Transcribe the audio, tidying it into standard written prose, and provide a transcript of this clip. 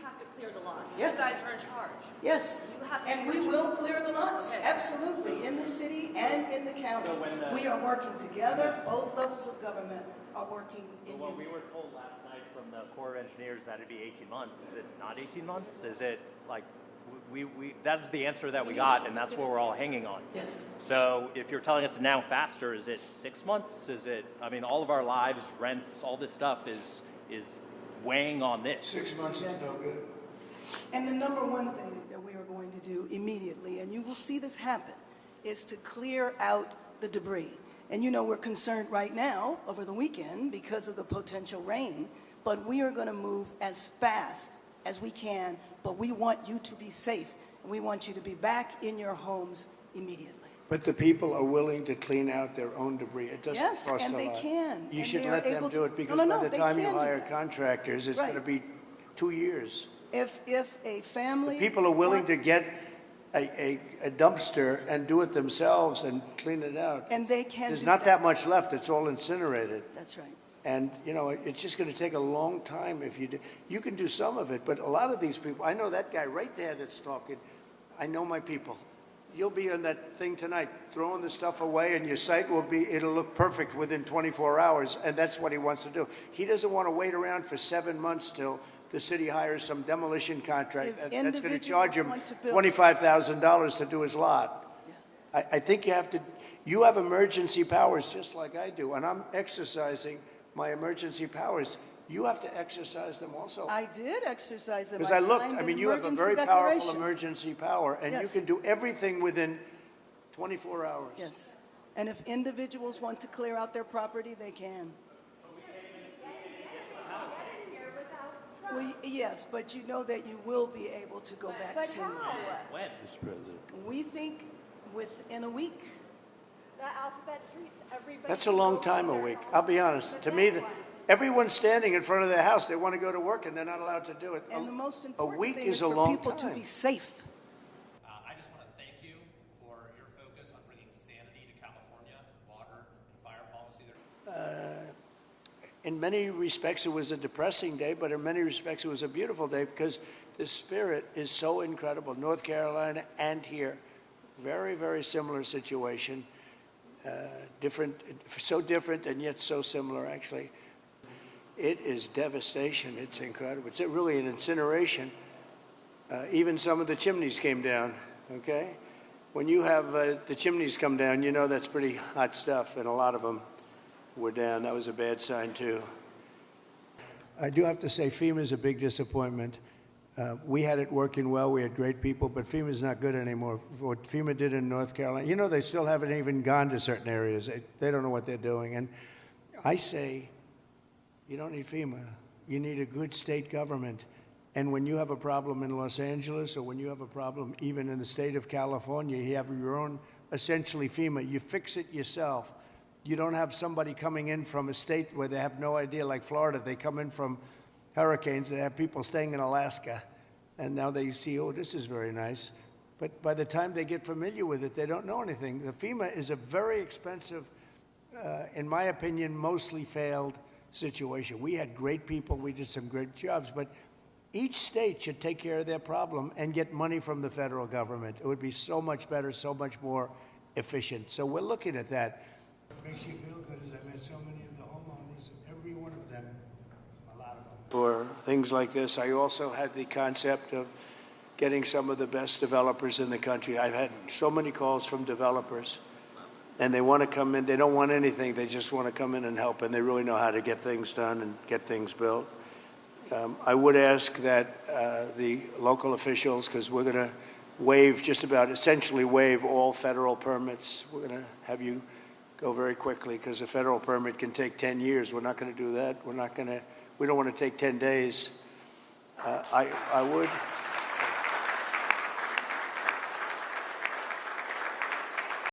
have to clear the lots. Yes. You guys are in charge. Yes, You have to and clear we the will clear the lots, Okay. absolutely, in the city and in the county. We are working together, both levels of government are working in Well, unity. we were told last night from the Corps of Engineers that it'd be 18 months. Is it not 18 months? Is it like, that was the answer that we got, and that's what we're all hanging on. Yes. So if you're telling us now faster, is it 6 months? Is it, I mean, all of our lives, rents, all this stuff is weighing on this. 6 months is no good. And the number one thing that we are going to do immediately, and you will see this happen, is to clear out the debris. And you know we're concerned right now over the weekend because of the potential rain, but we are going to move as fast as we can, but we want you to be safe, and we want you to be back in your homes immediately. But the people are willing to clean out their own debris. It doesn't Yes, cost and a they lot. can, You and should they are let them able do to- it, because No, no, by no, the they time you can do hire that. contractors, it's Right. going to be 2 years. If a family... People are willing to get a dumpster and do it themselves and clean it out. And they can There's do not that much left. It's all incinerated. That's right. And, you know, it's just going to take a long time if you do. You can do some of it, but a lot of these people, I know that guy right there that's talking. I know my people. You'll be on that thing tonight, throwing the stuff away, and your site it'll look perfect within 24 hours, and that's what he wants to do. He doesn't want to wait around for 7 months till the city hires some demolition contract If that's going to individuals charge him want to build- $25,000 to do his lot. I think you have emergency powers just like I do, and I'm exercising my emergency powers. You have to exercise them also. I did exercise them. Because I looked, signed I an mean, you have a emergency very powerful declaration. emergency power, and you Yes. can do everything within 24 hours. Yes. And if individuals want to clear out their property, they can. Well, yes, but you know that you will be able to go back But soon. how? When? Mr. President. We think within a week. The alphabet streets, everybody. That's a long time, a week. I'll be honest. To me, everyone's standing in front of their house. They want to go to work, and they're not allowed to do it. And the most A important week thing is is a for long people to time. be safe. I just want to thank you for your focus on bringing sanity to California, water and fire policy. In many respects, it was a depressing day, but in many respects, it was a beautiful day because the spirit is so incredible. North Carolina and here, very, very similar situation. Different, so different and yet so similar, actually. It is devastation. It's incredible. It's really an incineration. Even some of the chimneys came down, okay? When you have the chimneys come down, you know that's pretty hot stuff, and a lot of them were down. That was a bad sign, too. I do have to say FEMA is a big disappointment. We had it working well. We had great people, but FEMA's not good anymore. What FEMA did in North Carolina, you know, they still haven't even gone to certain areas. They don't know what they're doing. And I say, you don't need FEMA. You need a good state government. And when you have a problem in Los Angeles, or when you have a problem even in the state of California, you have your own, essentially FEMA. You fix it yourself. You don't have somebody coming in from a state where they have no idea, like Florida. They come in from hurricanes. They have people staying in Alaska, and now they see, oh, this is very nice. But by the time they get familiar with it, they don't know anything. The FEMA is a very expensive, in my opinion, mostly failed situation. We had great people. We did some great jobs, but each state should take care of their problem and get money from the federal government. It would be so much better, so much more efficient. So we're looking at that. What makes you feel good is I met so many of the homeowners, every one of them, a lot of them. For things like this, I also had the concept of getting some of the best developers in the country. I've had so many calls from developers, and they want to come in. They don't want anything. They just want to come in and help, and they really know how to get things done and get things built. I would ask that the local officials, because we're going to waive, just about essentially waive all federal permits. We're going to have you go very quickly because a federal permit can take 10 years. We're not going to do that. We don't want to take 10 days. I would